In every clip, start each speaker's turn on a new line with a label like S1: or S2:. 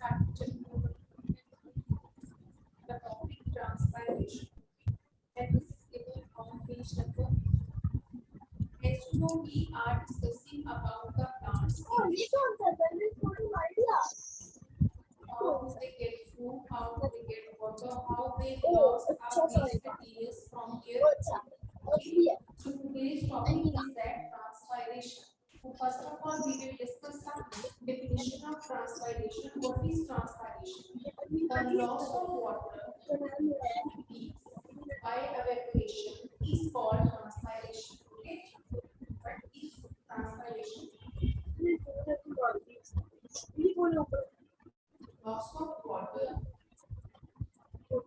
S1: start the topic transpiration. And this is given on page number. As you know, we are discussing about the plants. How they get food, how they get water, how they lost our waste materials from their food. So today's topic is that transpiration. So first of all, we will discuss the definition of transpiration. What is transpiration? The loss of water by evaporation is called transpiration. Okay? What is transpiration? Loss of water through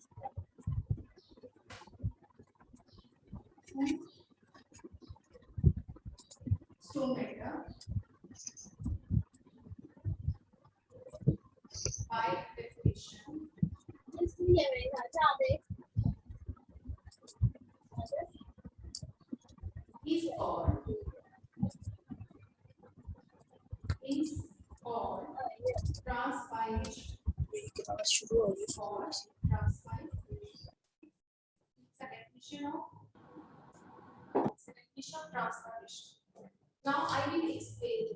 S1: stomata by evaporation is called transpiration. Called transpiration. It's a definition of transpiration. Now I will explain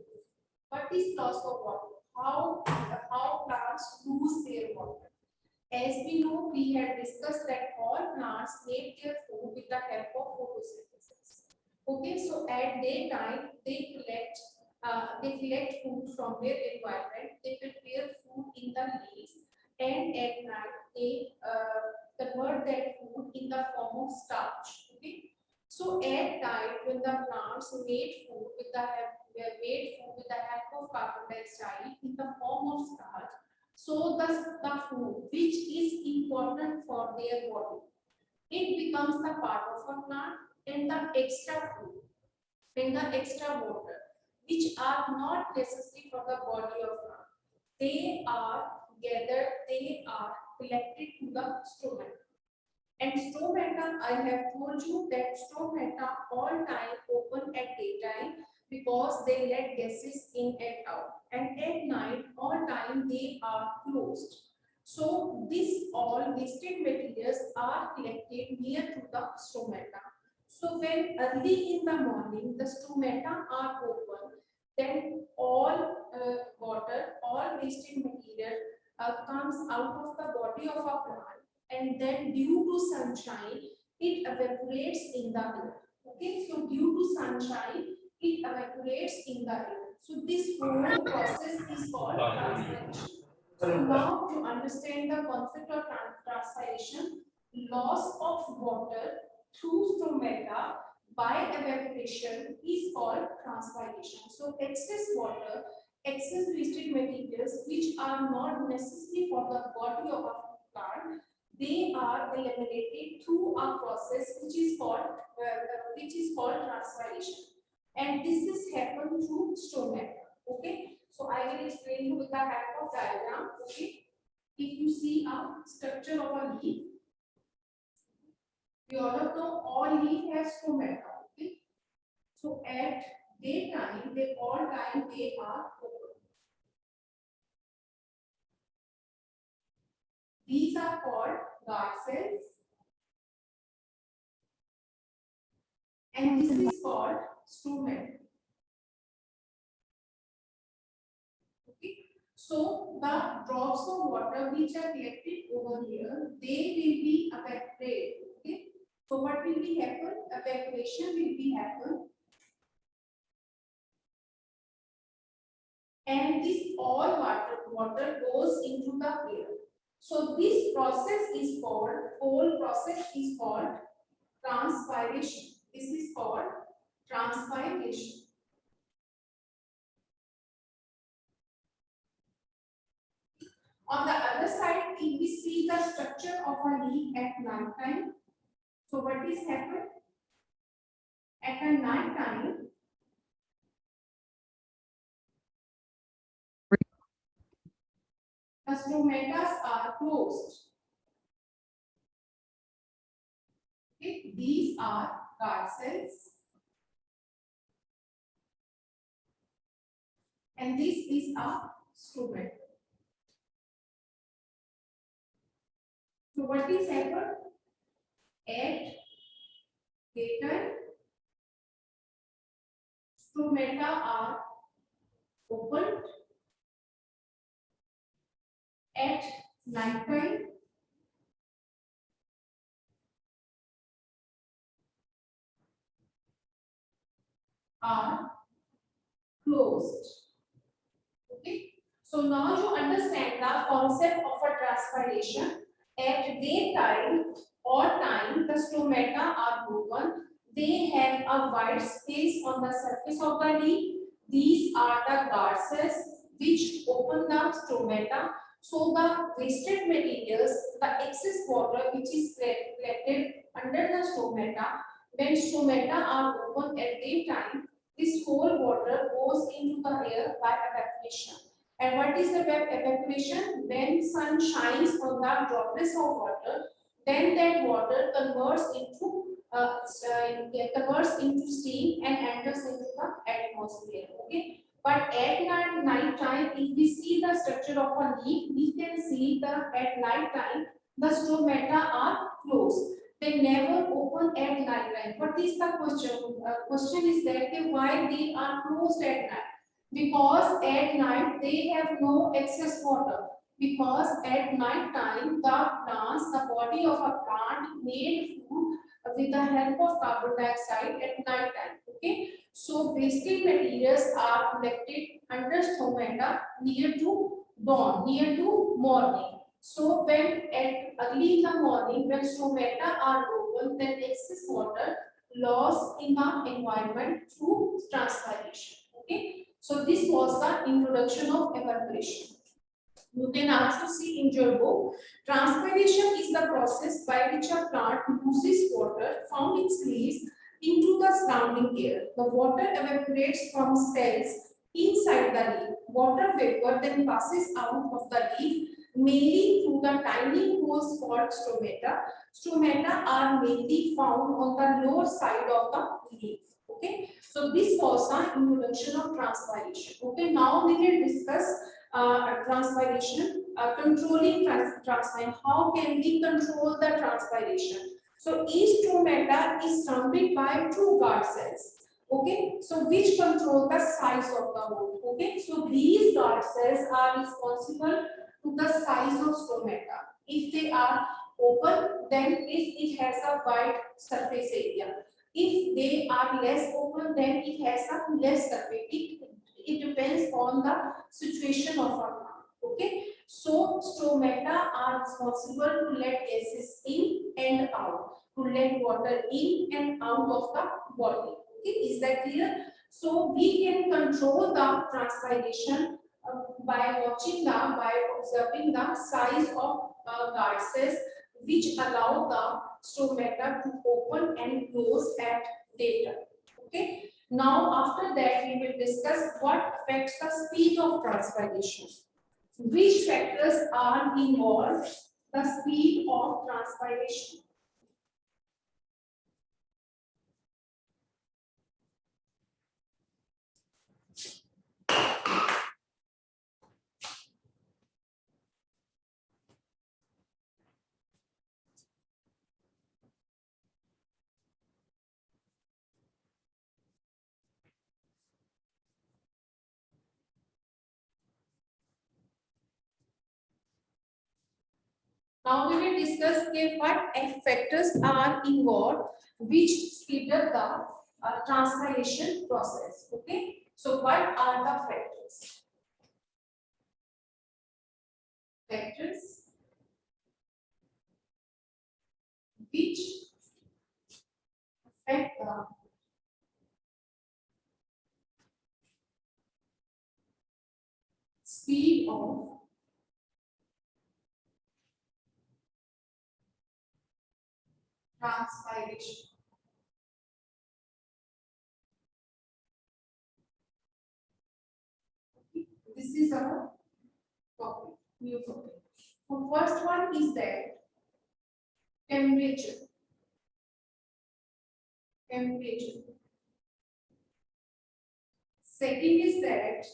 S1: what is loss of water. How plants lose their water. As we know, we had discussed that all plants make their food with the help of photosynthesis. Okay, so at daytime they collect food from their environment. They prepare food in the leaves, and at night they convert that food in the form of starch. Okay, so at night when the plants made food with the help of carbon dioxide in the form of starch, so the food which is important for their body, it becomes the part of a plant, and the extra food and the extra water which are not necessary for the body of plant, they are gathered, they are collected to the stomata. And stomata, I have told you that stomata all time open at daytime because they let gases in and out, and at night all time they are closed. So this all wasted materials are collected near to the stomata. So when early in the morning the stomata are open, then all water, all wasted material comes out of the body of a plant, and then due to sunshine it evaporates in the air. Okay, so due to sunshine it evaporates in the air. So this whole process is called transpiration. So now to understand the concept of transpiration, loss of water through stomata by evaporation is called transpiration. So excess water, excess wasted materials which are not necessary for the body of a plant, they are eliminated through a process which is called transpiration, and this is happened through stomata. Okay, so I will explain you with the help of diagram. Okay, if you see a structure of a leaf, you all know all leaf has stomata. Okay, so at daytime they all time they are open. These are called guard cells, and this is called stomata. Okay, so the drops of water which are collected over here, they will be evaporated. Okay, so what will be happen? Evaporation will be happen, and this all water goes into the air. So this process is called, whole process is called transpiration. This is called transpiration. On the other side, if we see the structure of a leaf at night time, so what is happened? At a night time, the stomatas are closed. Okay, these are guard cells, and this is a stomata. So what is happened? At daytime, stomata are opened. At night time, are closed. Okay. So now you understand the concept of a transpiration. At daytime or time, the stomata are open. They have a wide space on the surface of the leaf. These are the guard cells which open the stomata. So the wasted materials, the excess water which is collected under the stomata, when stomata are open at daytime, this whole water goes into the air by evaporation. And what is the evaporation? When sun shines on the droplets of water, then that water converts into steam and enters into the atmosphere. Okay. But at night time, if we see the structure of a leaf, we can see that at night time the stomata are closed. They never open at night time. What is the question? Question is that why they are closed at night? Because at night they have no excess water. Because at night time the plants, the body of a plant made food with the help of carbon dioxide at night time. Okay, so wasted materials are collected under stomata near to dawn, near to morning. So when at early in the morning, when stomata are open, then excess water lost in the environment through transpiration. Okay, so this was the introduction of evaporation. You can also see in your book, transpiration is the process by which a plant loses water from its leaves into the surrounding air. The water evaporates from cells inside the leaf. Water vapor then passes out of the leaf mainly through the tiny holes called stomata. Stomata are mainly found on the lower side of the leaf. Okay, so this was the introduction of transpiration. Okay, now we can discuss transpiration, controlling transpiration. How can we control the transpiration? So each stomata is surrounded by two guard cells. Okay, so which control the size of the wound. Okay, so these guard cells are responsible to the size of stomata. If they are open, then it has a wide surface area. If they are less open, then it has a less surface. It depends on the situation of a plant. Okay, so stomata are responsible to let gases in and out, to let water in and out of the body. Okay, is that clear? So we can control the transpiration by observing the size of guard cells which allow the stomata to open and close at daytime. Okay. Now, after that, we will discuss what affects the speed of transpiration. Which factors are involved? The speed of transpiration. Now we will discuss what factors are involved which speed up the transpiration process. Okay. So what are the factors? Factors which affect the speed of transpiration. This is our topic, new topic. The first one is that temperature. Temperature. Second is that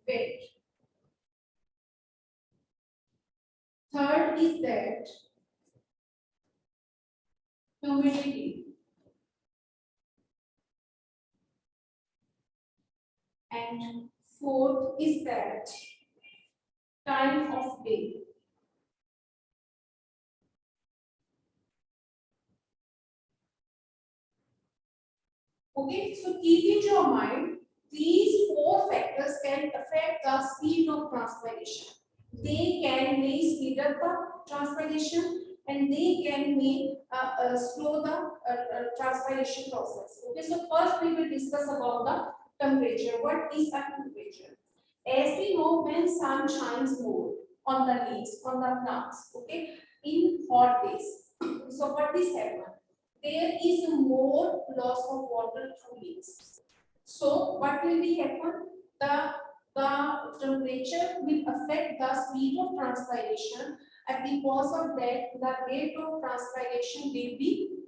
S1: weight. Third is that humidity. And fourth is that time of day. Okay, so keep in your mind, these four factors can affect the speed of transpiration. They can may speed up the transpiration and they can may slow the transpiration process. Okay, so first we will discuss about the temperature. What is a temperature? As we know, when sun shines more on the leaves, on the plants, okay, in hot days. So what is happen? There is more loss of water through leaves. So what will be happen? The temperature will affect the speed of transpiration, and because of that, the rate of transpiration will be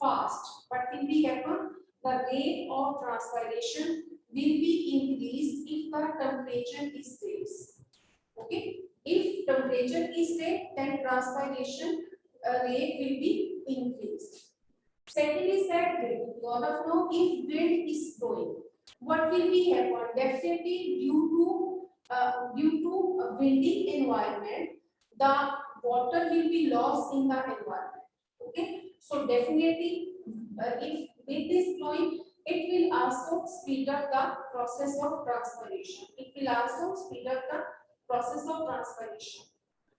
S1: fast. What will be happen? The rate of transpiration will be increased if the temperature is raised. Okay? If temperature is raised, then transpiration rate will be increased. Second is that wind. You all of know if wind is blowing, what will be happen? Definitely due to a windy environment, the water will be lost in the environment. Okay, so definitely if wind is blowing, it will also speed up the process of transpiration. It will also speed up the process of transpiration.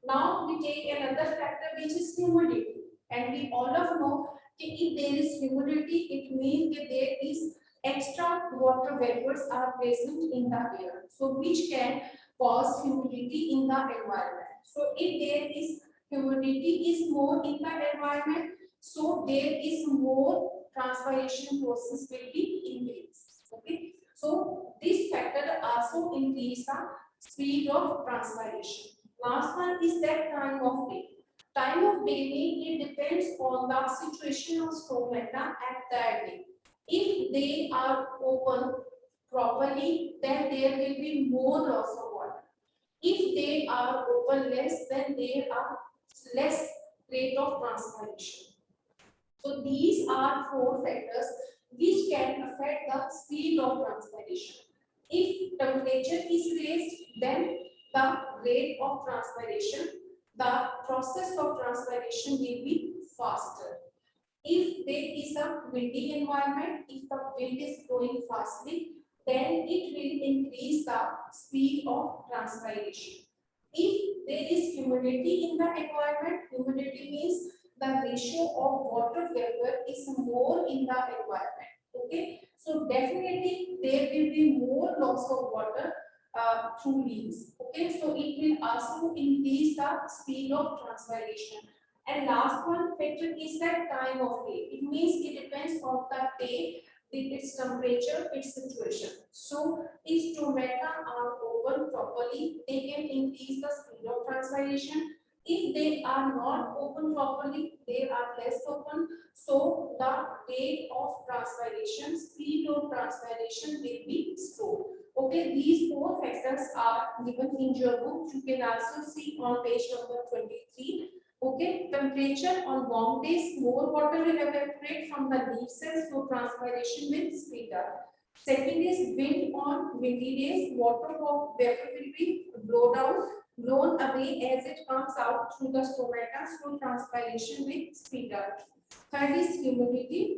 S1: Now we take another factor which is humidity, and we all of know if there is humidity, it means that there is extra water vapors are present in the air, so which can cause humidity in the environment. So if there is humidity is more in the environment, so there is more transpiration process will be increased. Okay, so this factor also increase the speed of transpiration. Last one is that time of day. Time of day it depends on the situation of stomata at that day. If they are open properly, then there will be more loss of water. If they are open less, then there are less rate of transpiration. So these are four factors which can affect the speed of transpiration. If temperature is raised, then the rate of transpiration, the process of transpiration will be faster. If there is a windy environment, if the wind is blowing fastly, then it will increase the speed of transpiration. If there is humidity in the environment, humidity means the ratio of water vapor is more in the environment. Okay, so definitely there will be more loss of water through leaves. Okay, so it will also increase the speed of transpiration. And last one factor is that time of day. It means it depends on the day, its temperature, its situation. So if stomata are open properly, they can increase the speed of transpiration. If they are not open properly, they are less open. So the rate of transpiration, speed of transpiration will be slow. Okay, these four factors are given in your book. You can also see on page number 23. Okay, temperature on warm days, more water will evaporate from the leaf cells, so transpiration will speed up. Second is wind on windy days, water vapor will be blown away as it comes out through the stomata, so transpiration will speed up. Third is humidity.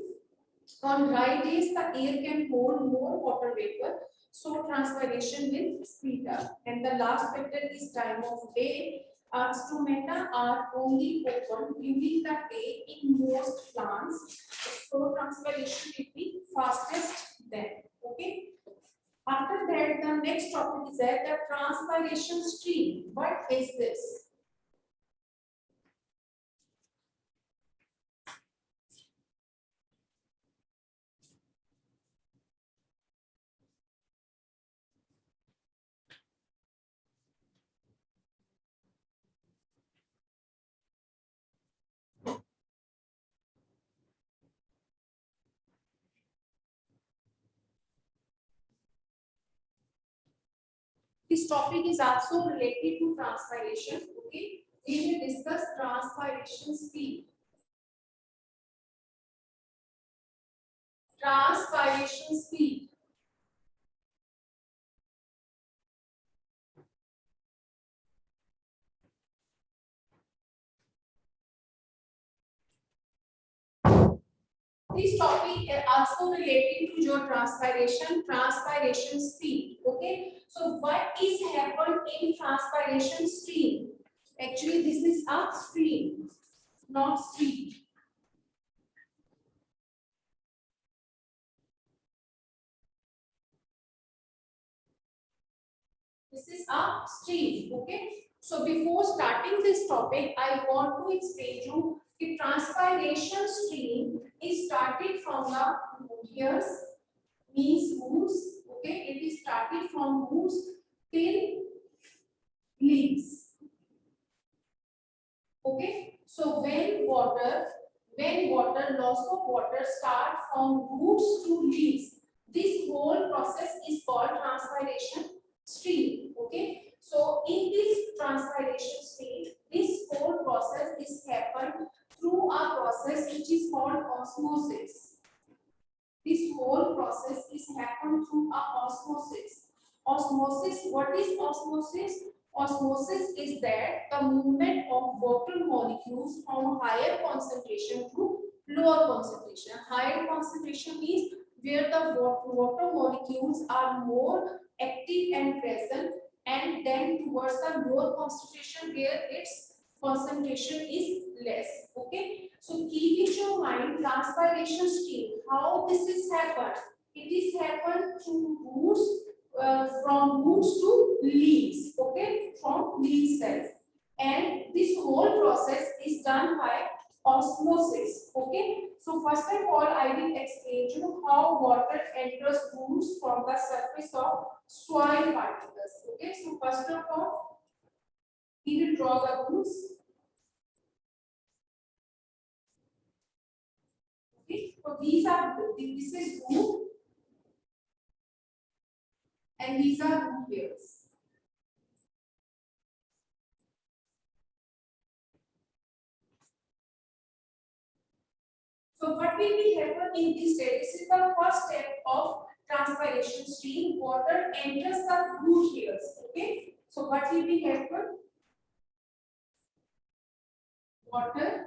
S1: On dry days, the air can hold more water vapor, so transpiration will speed up. And the last factor is time of day. Stomata are only open during the day in most plants, so transpiration will be fastest then. Okay. After that, the next topic is that the transpiration stream. What is this? This topic is also related to transpiration. Okay, we will discuss transpiration speed. Transpiration speed. This topic is also related to your transpiration stream. Okay, so what is happened in transpiration stream? Actually, this is a stream, not stream. This is a stream. Okay, so before starting this topic, I want to explain you the transpiration stream is started from the hairs, means roots. Okay, it is started from roots till leaves. Okay, so when water loss of water start from roots to leaves, this whole process is called transpiration stream. Okay, so in this transpiration stream, this whole process is happened through a process which is called osmosis. This whole process is happened through a osmosis. Osmosis, what is osmosis? Osmosis is that the movement of water molecules from higher concentration to lower concentration. Higher concentration means where the water molecules are more active and present, and then towards the lower concentration where its concentration is less. Okay, so keep in your mind transpiration stream. How this is happened? It is happened through roots, from roots to leaves. Okay, from leaf cells, and this whole process is done by osmosis. Okay, so first of all, I will explain you how water enters roots from the surface of soil particles. Okay, so first of all, we will draw the roots. Okay, so this is root and these are root hairs. So what will be happen in this step? This is the first step of transpiration stream. Water enters the root hairs. Okay, so what will be happen? Water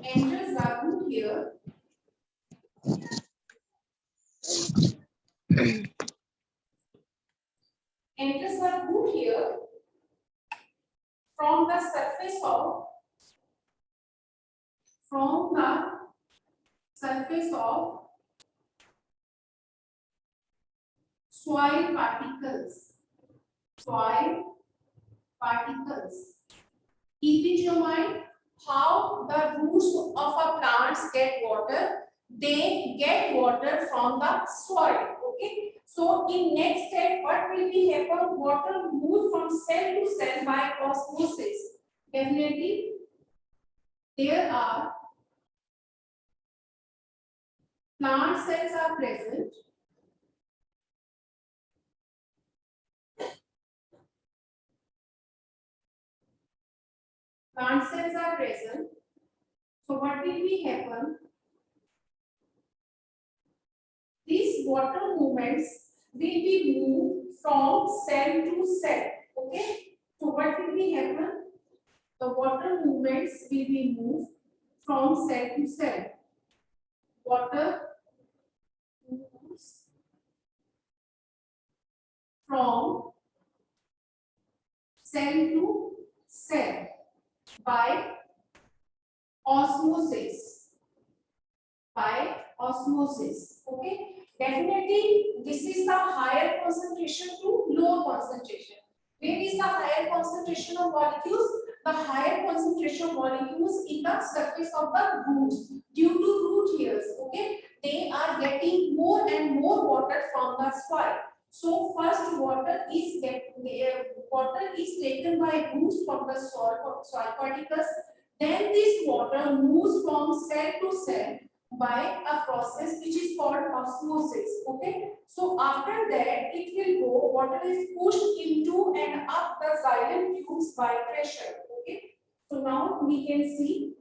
S1: enters the root hair. Enters the root hair from the surface of soil particles. Soil particles. Keep in your mind how the roots of a plants get water. They get water from the soil. Okay. So in next step, what will be happen? Water moves from cell to cell by osmosis. Definitely, there are plant cells are present. Plant cells are present. So what will be happen? These water movements will be moved from cell to cell. Okay. So what will be happen? The water movements will be moved from cell to cell. Water moves from cell to cell by osmosis. By osmosis. Okay. Definitely, this is the higher concentration to lower concentration. Where is the higher concentration of molecules? The higher concentration of molecules in the surface of the roots due to root hairs. Okay, they are getting more and more water from the soil. So first water is taken by roots from the soil particles. Then this water moves from cell to cell by a process which is called osmosis. Okay, so after that it will go, water is pushed into and up the xylem tubes by pressure. Okay, so now we can see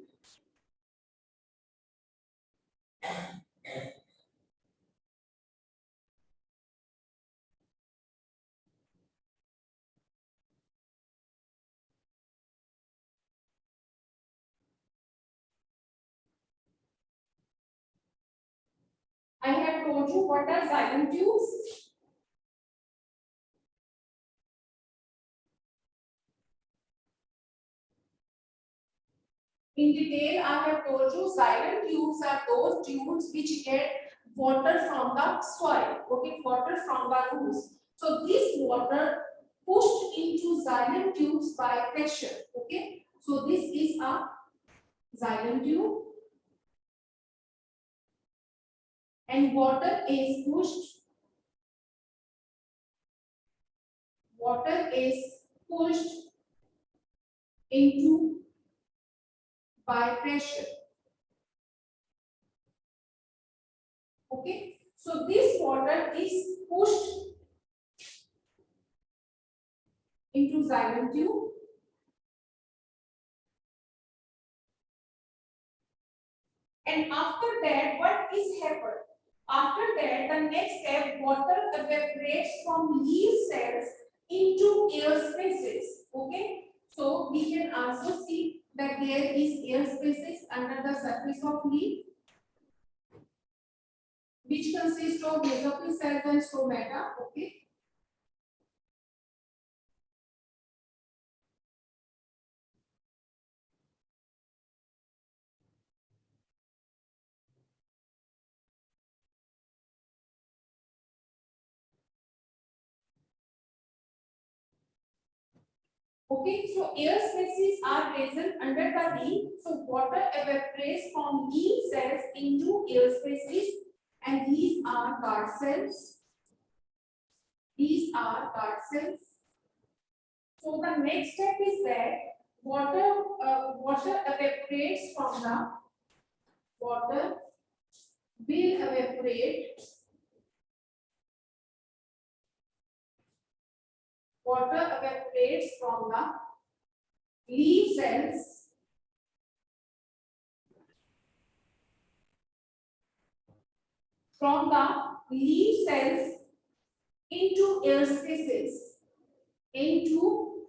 S1: I have told you what are xylem tubes. In detail, I have told you xylem tubes are those tubes which get water from the soil, okay, water from the roots. So this water pushed into xylem tubes by pressure, okay. So this is a xylem tube and water is pushed into by pressure, okay. So this water is pushed into xylem tube and after that what is happened? After that the next step, water evaporates from leaf cells into air spaces, okay. So we can also see that there is air spaces under the surface of leaf which consist of mesophyll cells and stomata, okay. Okay, so air spaces are present under the leaf. So water evaporates from leaf cells into air spaces, and these are guard cells. These are guard cells. So the next step is that water evaporates from the water will evaporate. Water evaporates from the leaf cells into air spaces. Into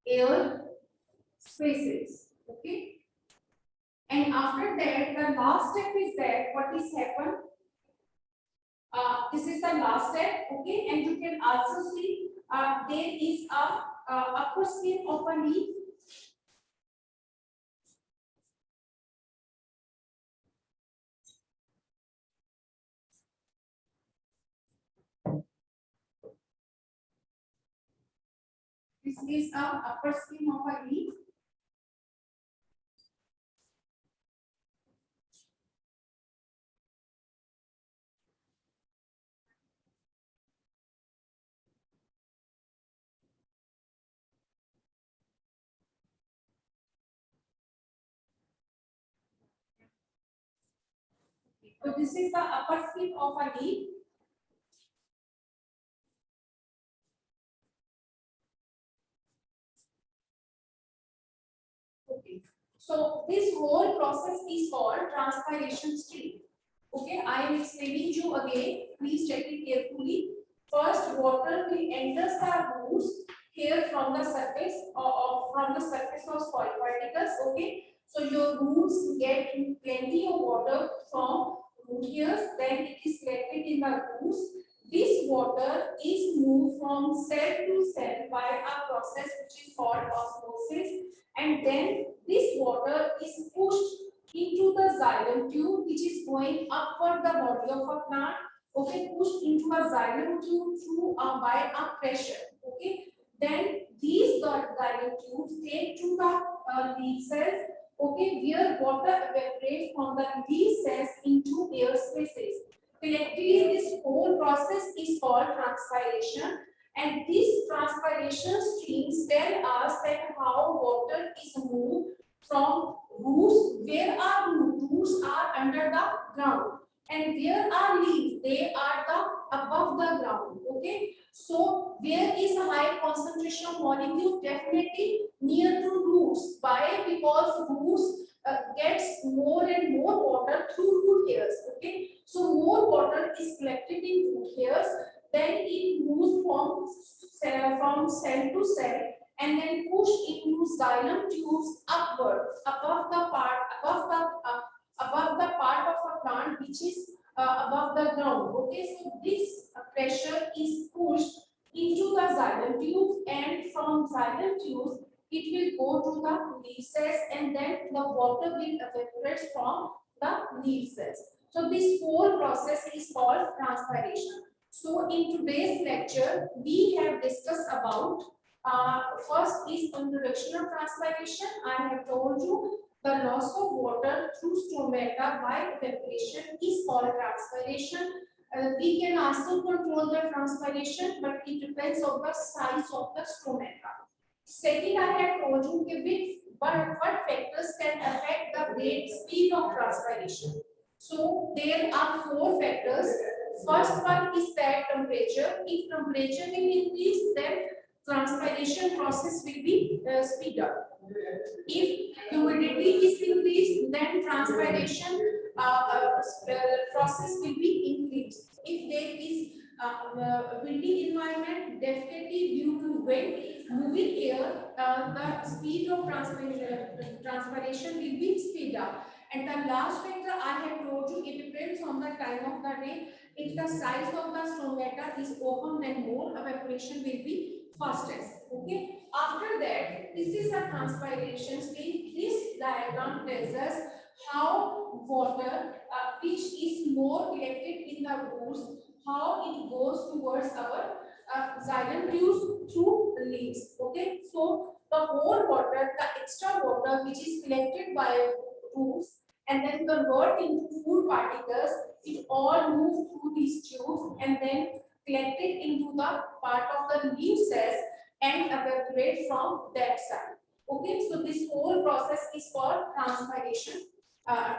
S1: air spaces. Okay. And after that, the last step is that what is happened? This is the last step. Okay. And you can also see there is a upper skin of a leaf. This is a upper skin of a leaf. So this is the upper skin of a leaf. Okay. So this whole process is called transpiration stream. Okay, I am explaining you again. Please check it carefully. First, water will enter the roots here from the surface of soil particles. Okay, so your roots get plenty of water from root hairs. Then it is collected in the roots. This water is moved from cell to cell by a process which is called osmosis, and then this water is pushed into the xylem tube which is going upward the body of a plant. Okay, pushed into a xylem tube through by a pressure. Okay, then these xylem tubes take to the leaf cells. Okay, where water evaporates from the leaf cells into air spaces. Collectively, this whole process is called transpiration, and these transpiration streams tell us that how water is moved from roots. Where are roots? Roots are under the ground. And where are leaves? They are the above the ground. Okay. So where is a high concentration of molecule? Definitely near to roots. Why? Because roots gets more and more water through root hairs. Okay. So more water is collected in root hairs. Then it moves from cell to cell and then push into xylem tubes upward above the part of a plant which is above the ground. Okay, so this pressure is pushed into the xylem tubes, and from xylem tubes it will go to the leaf cells, and then the water will evaporate from the leaf cells. So this whole process is called transpiration. So in today's lecture, we have discussed about first is introduction of transpiration. I have told you the loss of water through stomata by evaporation is called transpiration. We can also control the transpiration, but it depends on the size of the stomata. Second, I have told you what factors can affect the rate speed of transpiration. So there are four factors. First one is that temperature. If temperature will increase, then transpiration process will be speed up. If humidity is increased, then transpiration process will be increased. If there is windy environment, definitely due to wind moving air, the speed of transpiration will be speed up. And the last factor I have told you, it depends on the time of the day. If the size of the stomata is open, then more evaporation will be fastest. Okay. After that, this is a transpiration stage. This diagram tells us how water, which is more collected in the roots, how it goes towards our xylem tubes through leaves. Okay, so the whole water, the extra water which is collected by roots and then convert into food particles, it all moves through these tubes and then collected into the part of the leaf cells and evaporate from that side. Okay, so this whole process is called transpiration.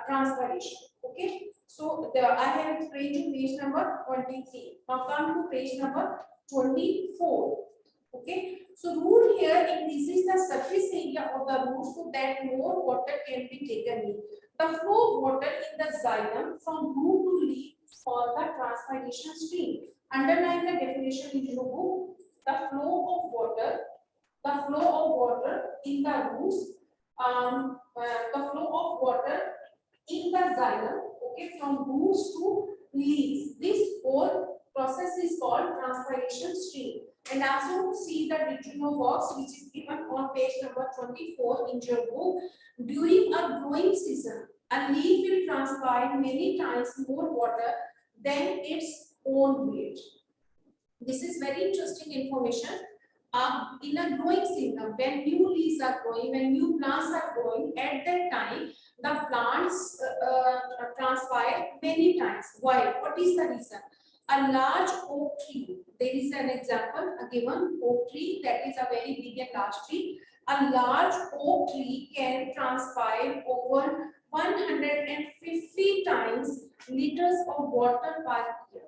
S1: Transpiration. Okay, so I have explained you page number 23. Now come to page number 24. Okay, so root here increases the surface area of the root so that more water can be taken in. The flow of water in the xylem from root to leaf is called the transpiration stream. Underline the definition in your book. The flow of water, in the roots, the flow of water in the xylem, okay, from roots to leaves. This whole process is called transpiration stream. And also see the Deuteronomy box which is given on page number 24 in your book. During a growing season, a leaf will transpire many times more water than its own weight. This is very interesting information. In a growing season, when new leaves are growing, when new plants are growing, at that time, the plants transpire many times. Why? What is the reason? A large oak tree, there is an example, a given oak tree that is a very big and large tree. A large oak tree can transpire over 150 times liters of water per year.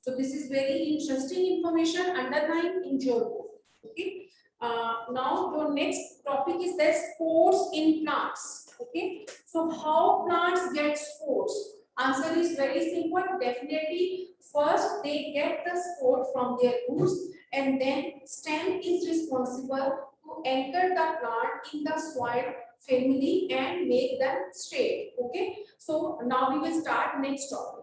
S1: So this is very interesting information underlined in your book. Okay. Now your next topic is the spores in plants. Okay. So how plants get spores? Answer is very simple. Definitely, first they get the spore from their roots, and then stem is responsible to anchor the plant in the soil family and make them straight. Okay. So now we will start next topic.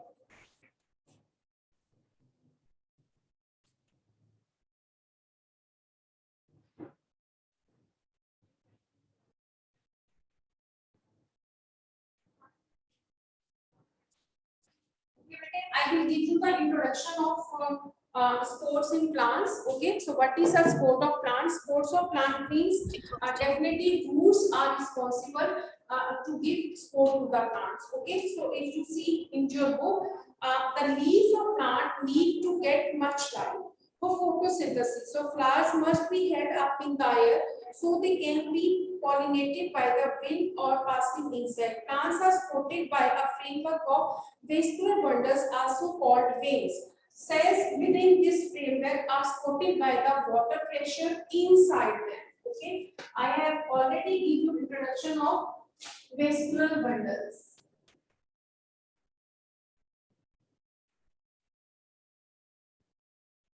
S1: I will give you the introduction of spores in plants. Okay, so what is a spore of plants? Spores of plant means definitely roots are responsible to give spore to the plants. Okay, so if you see in your book, the leaves of plant need to get much light for photosynthesis. So flowers must be held up in the air so they can be pollinated by the wind or passing insect. Plants are supported by a framework of vascular bundles, also called veins. Cells within this framework are supported by the water pressure inside them. Okay, I have already given you introduction of vascular bundles.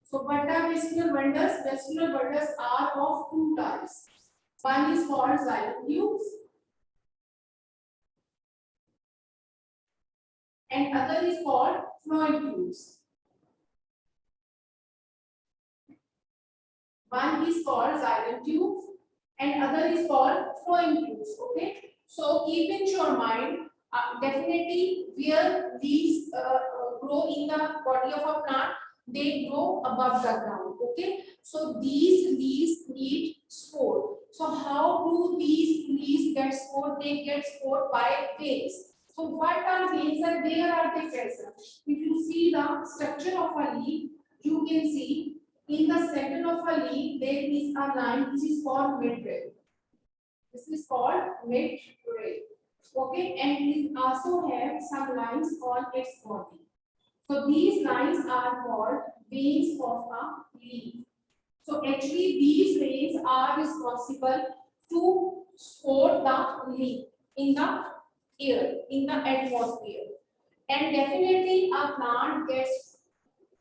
S1: So what are vascular bundles? Vascular bundles are of two types. One is called xylem tubes and other is called phloem tubes. One is called xylem tubes and other is called phloem tubes. Okay. So keep in your mind, definitely where leaves grow in the body of a plant, they grow above the ground. Okay. So these leaves need support. So how do these leaves get support? They get support by veins. So what are veins and where are they present? If you see the structure of a leaf, you can see in the center of a leaf there is a line which is called midrib. This is called midrib. Okay, and it also have some lines on its body. So these lines are called veins of a leaf. So actually these veins are responsible to support the leaf in the air, in the atmosphere. And definitely a plant gets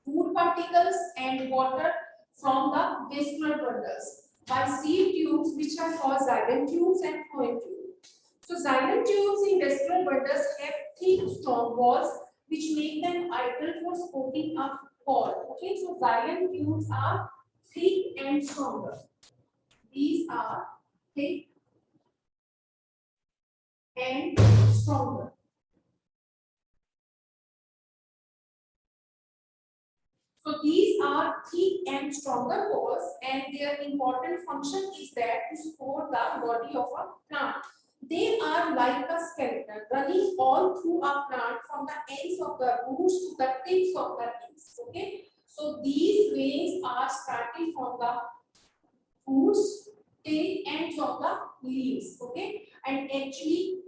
S1: food particles and water from the vascular bundles by seed tubes which are called xylem tubes and phloem tubes. So xylem tubes in vascular bundles have thick strong walls which make them ideal for supporting a wall. Okay, so xylem tubes are thick and stronger. These are thick and stronger. So these are thick and stronger walls, and their important function is that to support the body of a plant. They are like a skeleton running all through a plant from the ends of the roots to the tips of the leaves. Okay, so these veins are starting from the roots till ends of the leaves. Okay, and actually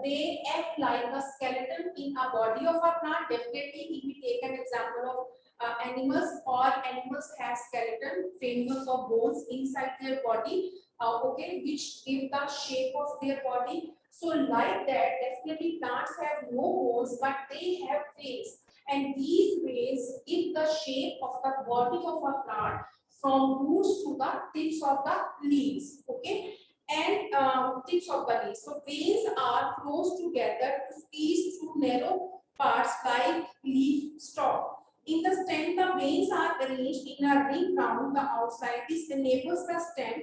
S1: they act like a skeleton in a body of a plant. Definitely, if we take an example of animals, or animals have skeleton framework of bones inside their body, okay, which give the shape of their body. So like that, definitely plants have no bones, but they have veins, and these veins give the shape of the body of a plant from roots to the tips of the leaves. Okay, and tips of the leaves. So veins are close together to squeeze through narrow parts like leaf stalk. In the stem, the veins are arranged in a ring round the outside. This enables the stem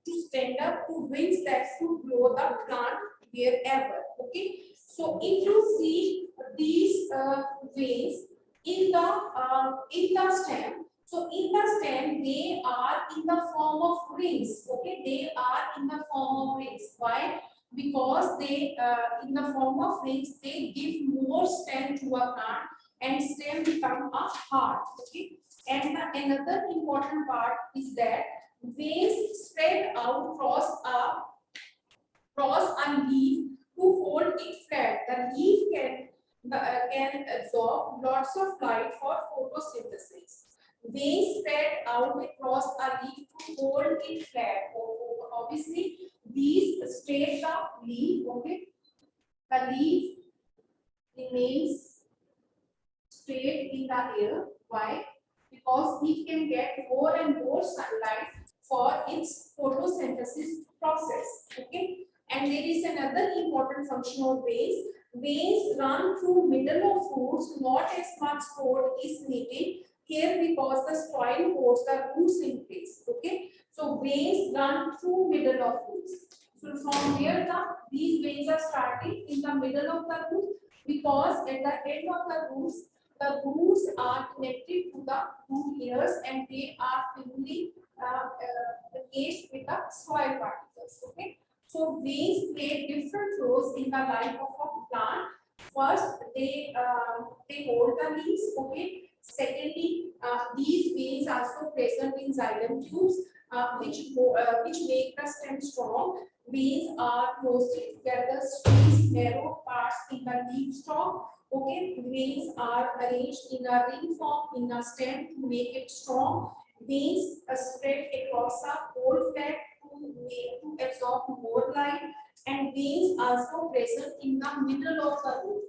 S1: to stand up to winds that could blow the plant wherever. Okay. So if you see these veins in the stem, so in the stem they are in the form of rings. Okay, they are in the form of rings. Why? Because they in the form of rings they give more strength to a plant and stem become a heart. Okay, and another important part is that veins spread out across a leaf to hold it flat. The leaf can absorb lots of light for photosynthesis. Veins spread out across a leaf to hold it flat. Obviously, these straight the leaf. Okay, the leaf remains straight in the air. Why? Because it can get more and more sunlight for its photosynthesis process. Okay, and there is another important function of veins. Veins run through middle of roots. Not as much support is needed here because the soil holds the roots in place. Okay, so veins run through middle of roots. So from here these veins are starting in the middle of the root, because at the end of the roots are connected to the root hairs and they are firmly engaged with the soil particles. Okay, so veins play different roles in the life of a plant. First, they hold the leaves. Okay. Secondly, these veins are also present in xylem tubes. which make the stem strong. Veins are mostly together, squeeze narrow parts in the leaf stalk. Okay, veins are arranged in a ring form in a stem to make it strong. Veins spread across a whole flat to absorb more light, and veins also present in the middle of the root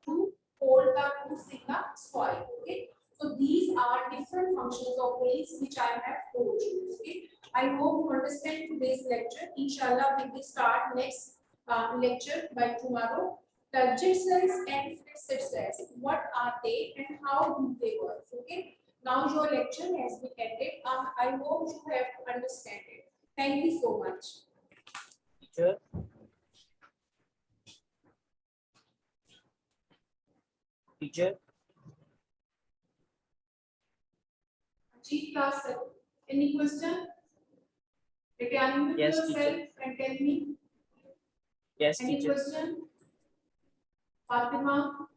S1: to hold the roots in the soil. Okay, so these are different functions of veins which I have told you. Okay, I hope you understand today's lecture. Inshallah, we will start next lecture by tomorrow. Turgid cells and flaccid cells, what are they and how do they work? Okay, now your lecture has been ended. I hope you have understand it. Thank you so much.
S2: Teacher. Teacher.
S1: G class 7. Any question? Unmute
S2: Yes,
S1: yourself
S2: teacher.
S1: and tell me.
S2: Yes,
S1: Any
S2: teacher.
S1: question? Fatima,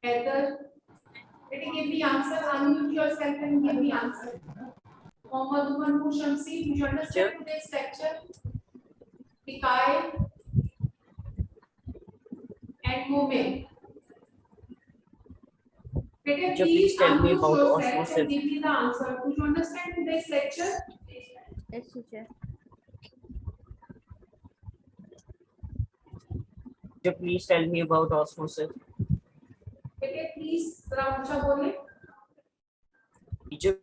S1: Heather, give me answer. Unmute yourself and give me answer. Mohammed Umar Shamsi, do you understand today's lecture? Mikael and Momin.
S2: Please tell me about osmosis.
S1: And give me the answer. Do you understand today's lecture?
S3: Yes, teacher.
S2: Please tell me about osmosis.
S1: Please, Ramusha bole.
S2: Teacher,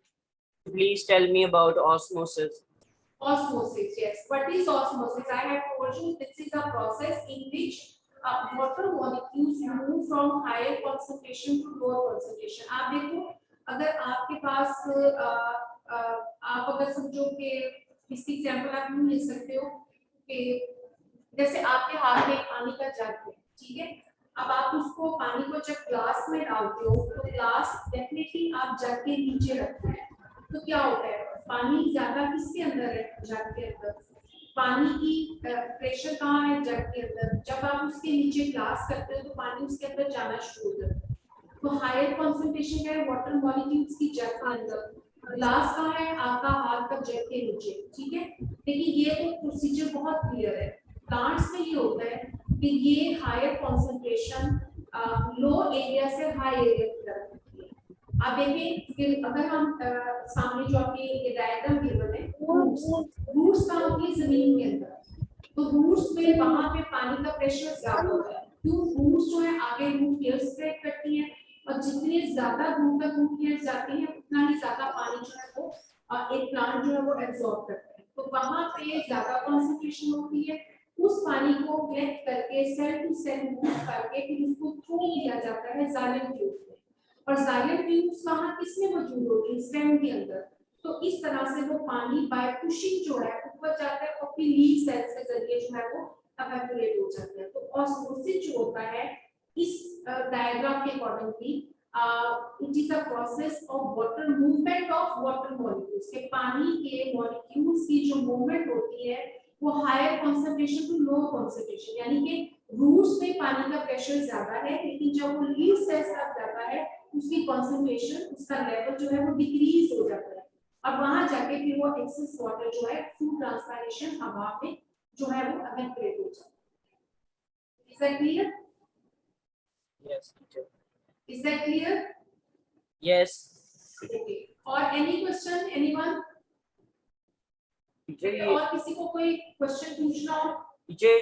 S2: please tell me about osmosis.
S1: Osmosis, yes. What is osmosis? I have told you this is a process in which water molecules move from higher concentration to lower concentration. आप देखो, अगर आपके पास आप अगर समझो कि इसकी example आप यूं ले सकते हो कि जैसे आपके हाथ में पानी का जग है, ठीक है? अब आप उसको पानी को जब ग्लास में डालते हो तो ग्लास डेफिनेटली आप जग के नीचे रखते हैं, तो क्या होता है? पानी ज्यादा किसके अंदर है? जग के अंदर। पानी की प्रेशर कहाँ है? जग के अंदर। जब आप उसके नीचे ग्लास करते हो तो पानी उसके अंदर जाना शुरू हो जाता है। तो हायर कंसंट्रेशन है वाटर मॉलिक्यूल्स की जग के अंदर, ग्लास कहाँ है? आपका हाथ का जग के नीचे, ठीक है? लेकिन ये तो प्रोसीजर बहुत क्लियर है। प्लांट्स में ये होता है कि ये हायर कंसंट्रेशन लो एरिया से हाई एरिया की तरफ होती है। आप देखिए कि अगर हम सामने जो आपके ये डायग्राम गिवन है, रूट्स कहाँ होती है? जमीन के अंदर। तो रूट्स में वहां पे पानी का प्रेशर ज्यादा होता है, क्यों? रूट्स जो है आगे रूट हेयर स्प्रेड करती है और जितने ज्यादा दूर तक रूट हेयर जाती है उतना ही ज्यादा पानी जो है वो एक प्लांट जो है वो एब्जॉर्ब करता है। तो वहां पे ज्यादा कंसंट्रेशन होती है, उस पानी को कलेक्ट करके सेल टू सेल मूव करके फिर उसको थ्रू किया जाता है जाइलम ट्यूब में, और जाइलम ट्यूब्स कहाँ किसमें मौजूद होती है? स्टेम के अंदर। तो इस तरह से वो पानी बाय पुशिंग जो है ऊपर जाता है और फिर लीफ सेल्स के जरिए जो है वो एवेपोरेट हो जाता है। तो ऑस्मोसिस जो होता है इस डायग्राम के accordingly it is a process of water movement of water molecules के पानी के मॉलिक्यूल्स की जो मूवमेंट होती है वो higher concentration to low concentration, यानी कि रूट्स में पानी का प्रेशर ज्यादा है लेकिन जब वो लीफ सेल्स तक जाता है उसकी कंसंट्रेशन, उसका लेवल जो है वो डिक्रीज हो जाता है और वहां जाके फिर वो एक्सेस वाटर जो है थ्रू ट्रांसपायरेशन हवा में जो है वो एवेपोरेट हो जाता है। Is that clear?
S2: Yes, teacher.
S1: Is that clear?
S2: Yes.
S1: Okay. Or any question? Anyone?
S2: Teacher,
S1: और किसी को कोई क्वेश्चन पूछना हो?
S2: teacher